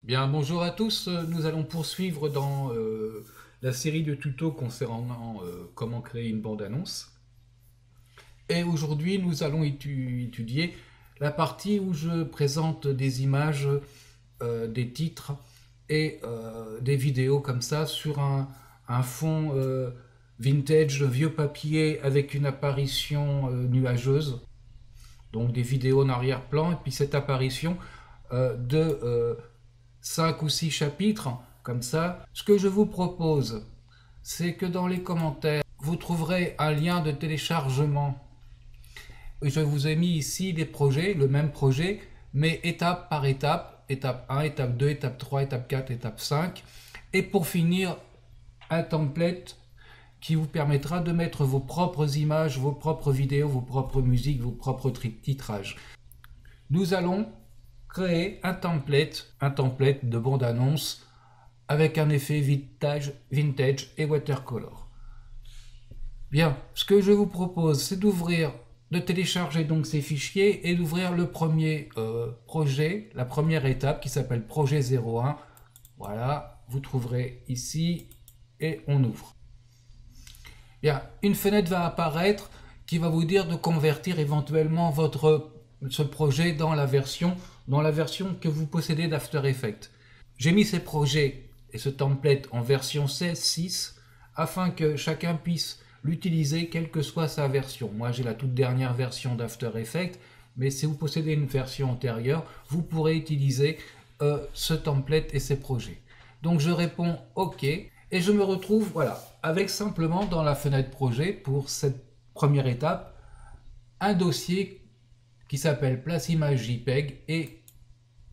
Bien, bonjour à tous. Nous allons poursuivre dans la série de tutos concernant comment créer une bande-annonce. Et aujourd'hui, nous allons étudier la partie où je présente des images, des titres et des vidéos comme ça sur un fond vintage, vieux papier avec une apparition nuageuse. Donc des vidéos en arrière-plan et puis cette apparition de 5 ou 6 chapitres, comme ça. Ce que je vous propose, c'est que dans les commentaires, vous trouverez un lien de téléchargement. Je vous ai mis ici des projets, le même projet, mais étape par étape, étape 1, étape 2, étape 3, étape 4, étape 5. Et pour finir, un template qui vous permettra de mettre vos propres images, vos propres vidéos, vos propres musiques, vos propres titrages. Nous allons créer un template de bande-annonce avec un effet vintage et watercolor. Bien, ce que je vous propose, c'est de télécharger donc ces fichiers et d'ouvrir le premier projet, la première étape qui s'appelle projet 01. Voilà, vous trouverez ici et on ouvre. Bien, une fenêtre va apparaître qui va vous dire de convertir éventuellement ce projet dans la version que vous possédez d'After Effects. J'ai mis ces projets et ce template en version 16.6 afin que chacun puisse l'utiliser quelle que soit sa version. Moi j'ai la toute dernière version d'After Effects, mais si vous possédez une version antérieure, vous pourrez utiliser ce template et ces projets. Donc je réponds OK et je me retrouve voilà, avec simplement dans la fenêtre projet pour cette première étape un dossier qui s'appelle Place Image JPEG et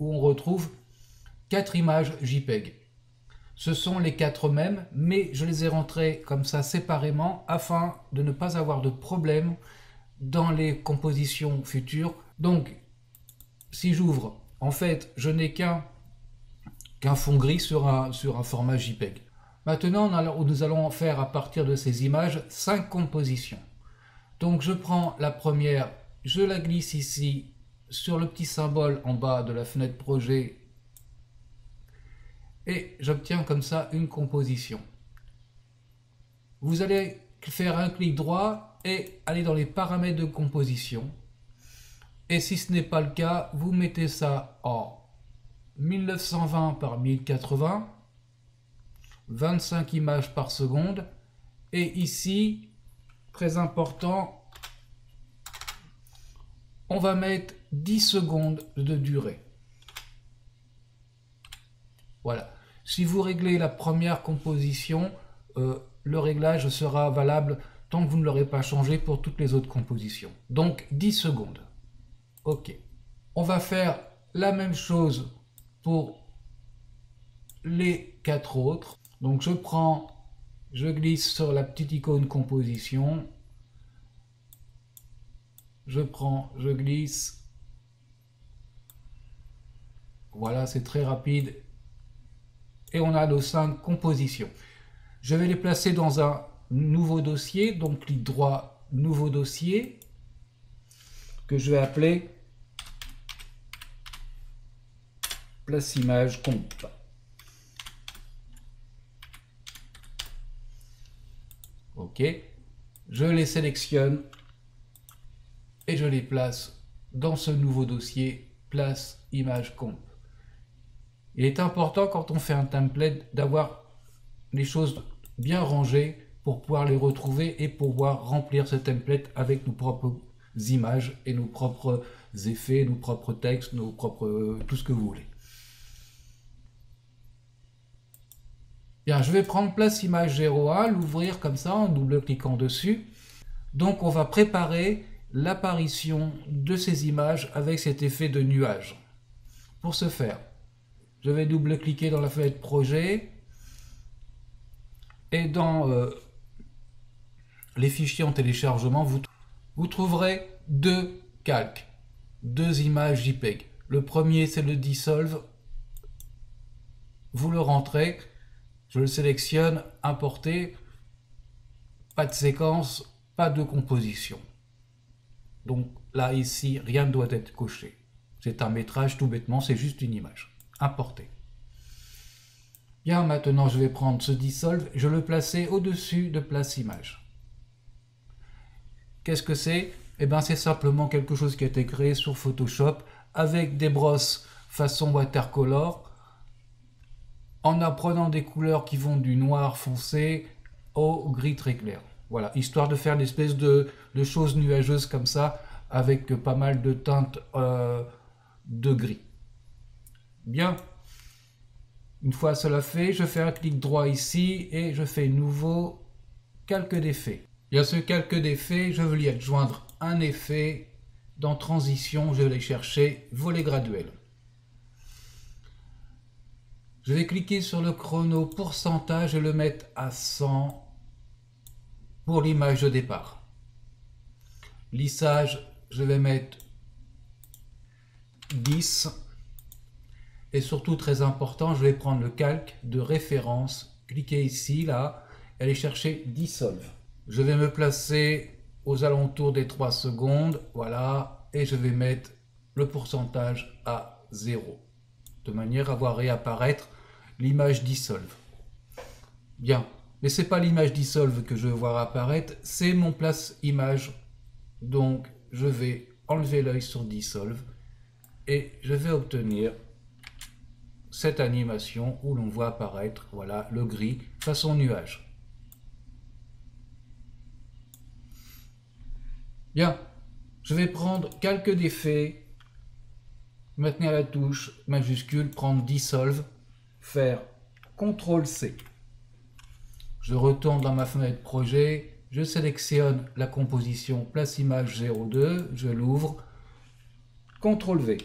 où on retrouve 4 images JPEG. Ce sont les 4 mêmes, mais je les ai rentrées comme ça séparément afin de ne pas avoir de problème dans les compositions futures. Donc, si j'ouvre, en fait, je n'ai qu'un fond gris sur un format JPEG. Maintenant, nous allons faire à partir de ces images 5 compositions. Donc, je prends la première, je la glisse ici sur le petit symbole en bas de la fenêtre projet et j'obtiens comme ça une composition. Vous allez faire un clic droit et aller dans les paramètres de composition. Et si ce n'est pas le cas, vous mettez ça en 1920 par 1080, 25 images par seconde. Et ici, très important, on va mettre 10 secondes de durée. Voilà. Si vous réglez la première composition, le réglage sera valable tant que vous ne l'aurez pas changé pour toutes les autres compositions. Donc 10 secondes. OK. On va faire la même chose pour les 4 autres. Donc je glisse sur la petite icône composition. Je glisse. Voilà, c'est très rapide. Et on a nos 5 compositions. Je vais les placer dans un nouveau dossier, donc clic droit, nouveau dossier, que je vais appeler Place Image Comp. OK. Je les sélectionne et je les place dans ce nouveau dossier Place Image Comp. Il est important quand on fait un template d'avoir les choses bien rangées pour pouvoir les retrouver et pouvoir remplir ce template avec nos propres images et nos propres effets, nos propres textes, nos propres tout ce que vous voulez. Bien, je vais prendre Place Image 01, l'ouvrir comme ça en double-cliquant dessus. Donc on va préparer l'apparition de ces images avec cet effet de nuage. Pour ce faire, je vais double-cliquer dans la fenêtre projet et dans les fichiers en téléchargement, vous trouverez 2 calques, 2 images JPEG. Le premier, c'est le Dissolve. Vous le rentrez, je le sélectionne, importer, pas de séquence, pas de composition. Donc là, ici, rien ne doit être coché. C'est un métrage tout bêtement, c'est juste une image. Importer. Bien, maintenant je vais prendre ce dissolve, je le placer au-dessus de place image. Qu'est-ce que c'est? Eh bien c'est simplement quelque chose qui a été créé sur Photoshop avec des brosses façon watercolor, en apprenant des couleurs qui vont du noir foncé au gris très clair. Voilà, histoire de faire une espèce de choses nuageuses comme ça, avec pas mal de teintes de gris. Bien. Une fois cela fait, je fais un clic droit ici et je fais nouveau calque d'effet. Et à ce calque d'effet, je veux lui adjoindre un effet. Dans transition, je vais chercher volet graduel. Je vais cliquer sur le chrono pourcentage et le mettre à 100 pour l'image de départ. Lissage, je vais mettre 10. Et surtout, très important, je vais prendre le calque de référence, cliquer ici, là, et aller chercher Dissolve. Je vais me placer aux alentours des 3 secondes, voilà, et je vais mettre le pourcentage à 0, de manière à voir réapparaître l'image Dissolve. Bien, mais ce n'est pas l'image Dissolve que je veux voir apparaître, c'est mon place image. Donc, je vais enlever l'œil sur Dissolve, et je vais obtenir cette animation où l'on voit apparaître, voilà, le gris façon nuage. Bien, je vais prendre calque d'effet, maintenir la touche majuscule, prendre Dissolve, faire CTRL-C. Je retourne dans ma fenêtre projet, je sélectionne la composition place image 02, je l'ouvre, CTRL-V.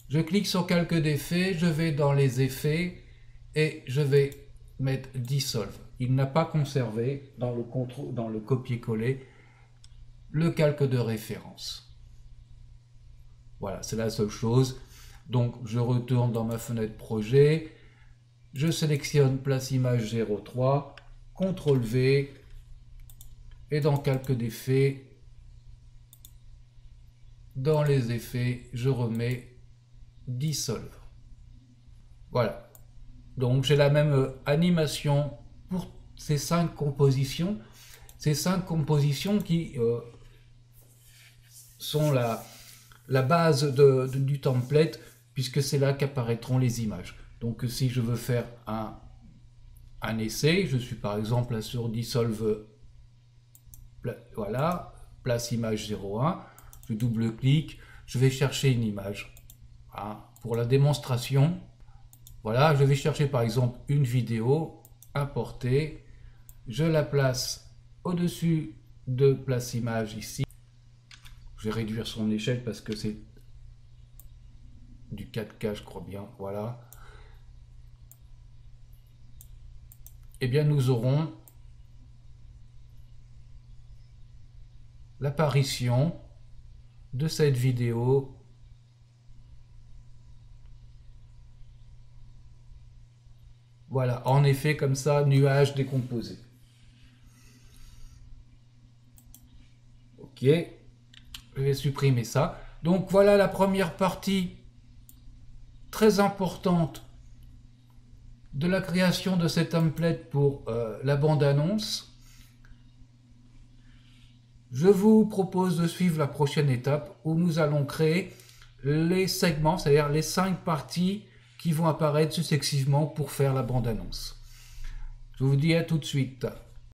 Je clique sur calque d'effet, je vais dans les effets et je vais mettre Dissolve. Il n'a pas conservé dans le copier-coller le calque de référence. Voilà, c'est la seule chose. Donc je retourne dans ma fenêtre projet, je sélectionne place image 03, CTRL-V et dans calque d'effet, dans les effets, je remets Dissolve. Voilà. Donc j'ai la même animation pour ces 5 compositions. Ces 5 compositions qui sont la base du template, puisque c'est là qu'apparaîtront les images. Donc si je veux faire un essai, je suis par exemple là sur Dissolve, voilà, place image 01, je double-clique, je vais chercher une image. Pour la démonstration, voilà, je vais chercher par exemple une vidéo, importer, je la place au-dessus de place image ici. Je vais réduire son échelle parce que c'est du 4K, je crois bien, voilà. Eh bien, nous aurons l'apparition de cette vidéo. Voilà, en effet, comme ça, nuage décomposé. Ok, je vais supprimer ça. Donc voilà la première partie très importante de la création de cette template pour la bande-annonce. Je vous propose de suivre la prochaine étape où nous allons créer les segments, c'est-à-dire les 5 parties qui vont apparaître successivement pour faire la bande-annonce. Je vous dis à tout de suite.